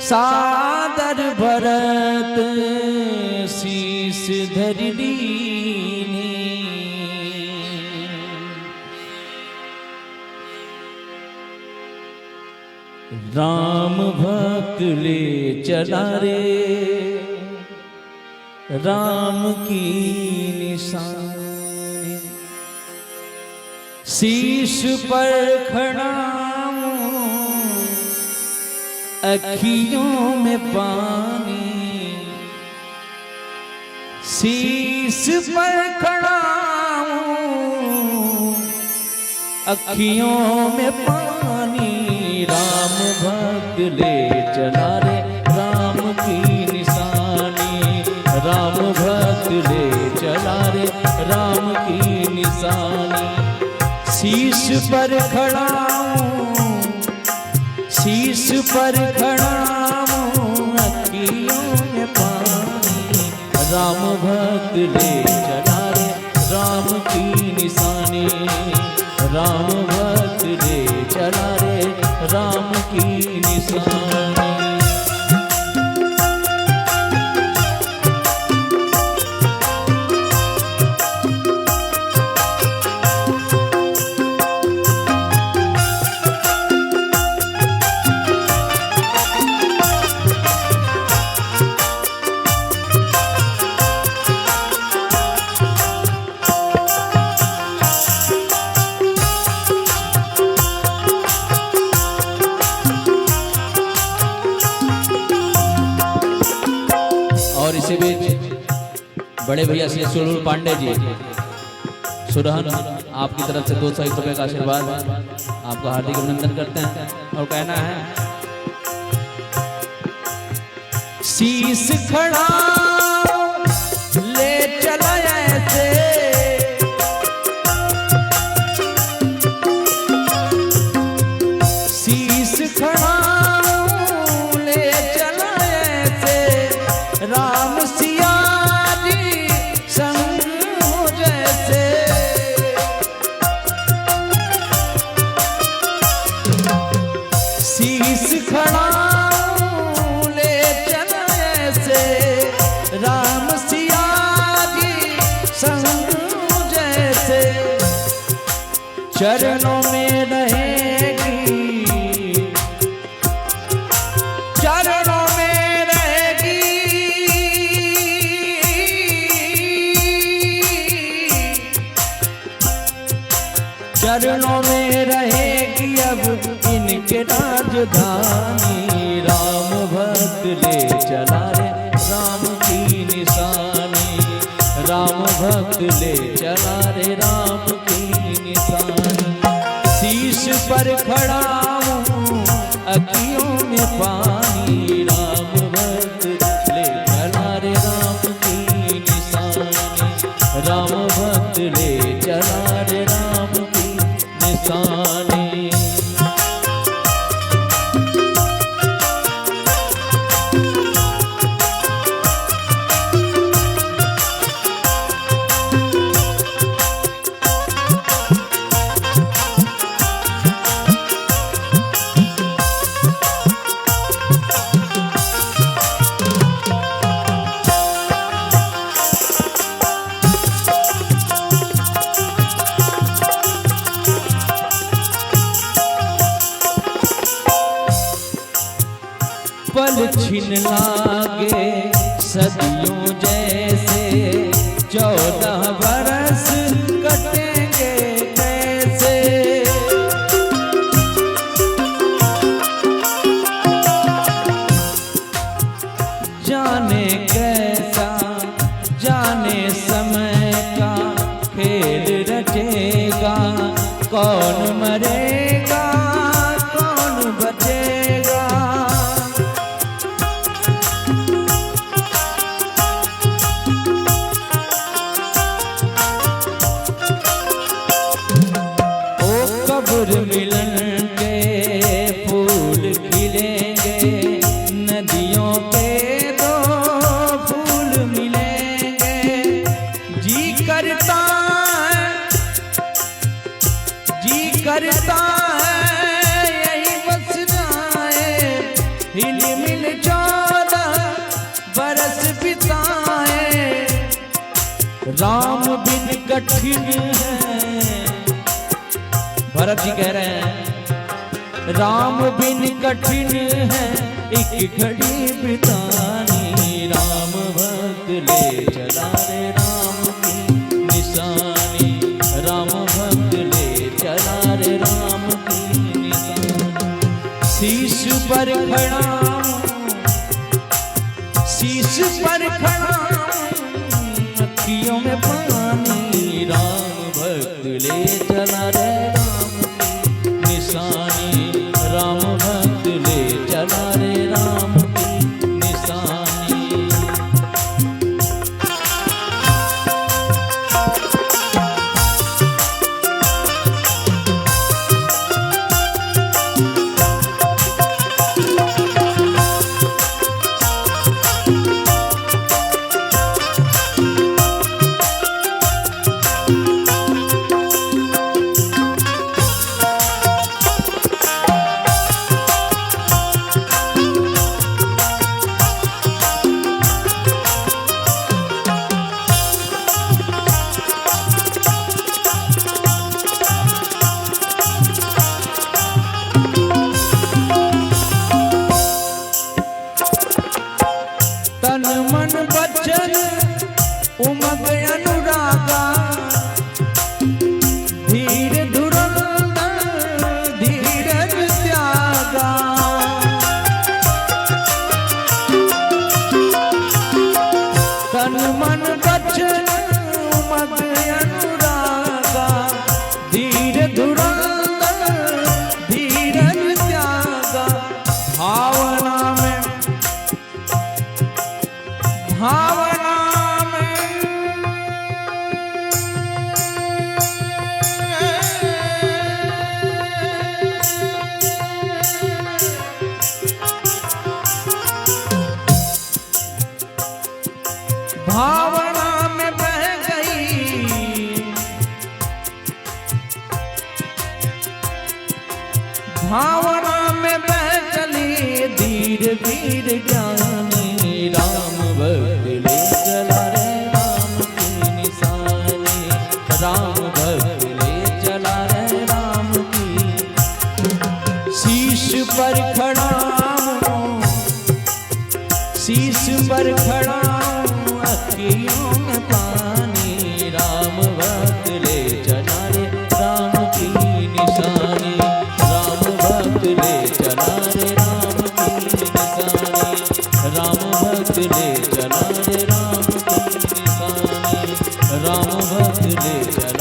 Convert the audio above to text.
सादर भरत शीस धरि दीनी। राम भक्त ले चला रे राम की निशानी। शीश पर खड़ाऊं अखियों में पानी। शीश पर खड़ाऊं अखियों में पानी। राम भक्त ले चला रे राम की निशानी। राम भक्त ले चला रे राम की निशानी। शीश पर खड़ाऊं शीश पर खड़ाऊं अखियों में पानी। राम भक्त ले चला रे राम की निशानी। राम भक्त ले चला रे राम की निशानी। और इसी बीच बड़े भैया श्री सुरहुल पांडे जी सुरहन आपकी तरफ से 201 रुपए का आशीर्वाद आपका हार्दिक अभिनंदन करते हैं। और कहना है शीश खड़ा ले चला ऐसे। शीश खड़ा ले चला ऐसे। राम सिया जी संग हो जैसे। शीश खड़ा ले चला ऐसे। राम सिया जी संग हो जैसे। चरणों में रहेगी चरणों में रहेगी। चरणों में रहेगी अब इनके राजधानी। राम भक्त ले चला रे राम की निशानी। राम भक्त ले चला रे राम की निशानी। शीश पर खड़ाऊं अखियों में पानी। राम भक्त ले चला रे राम की निशानी। राम भक्त ले चला रे राम की निशानी। पल छिन लागे सदियों जैसे। 14 बरस कटेंगे कैसे। जाने कैसा जाने समय का खेल रचेगा। कौन मरेगा कौन बचेगा। कब्र मिलन के फूल खिलेंगे। नदियों के 2 फूल मिलेंगे। जी करता है यही बस जाए। हिल मिल राम बिन कठिन है, भरत जी कह रहे हैं राम बिन कठिन है एक घड़ी बितानी, राम भक्त ले चला रे राम की निशानी, राम भक्त ले चला रे राम की निशानी। शीश पर खड़ा, शीश पर खड़ा अखियों में पानी, राम भक्त ले चला रे राम की निशानी, राम भक्त ले चला रे राम की निशानी। तन मन बचन उमग अनुरागा, धीर धुरंधर धीरज त्यागा, तन मन बचन उमग अनुरागा, धीर धुरंधर धीरज त्यागा। भावना में, भावना में भावना में बह गई, भावना में बह चली धीर वीर ज्ञानी, राम भक्त ले चला रे राम की निशानी, राम भक्त ले चला रे राम की। शीश पर खड़ा, शीश पर खड़ा अखियों में पानी, राम भक्त ले चला रे राम की निशानी, राम भक्त ले चला रे राम की निशानी, राम भक्त ले चला रे राम की निशानी, राम भक्त ले चला।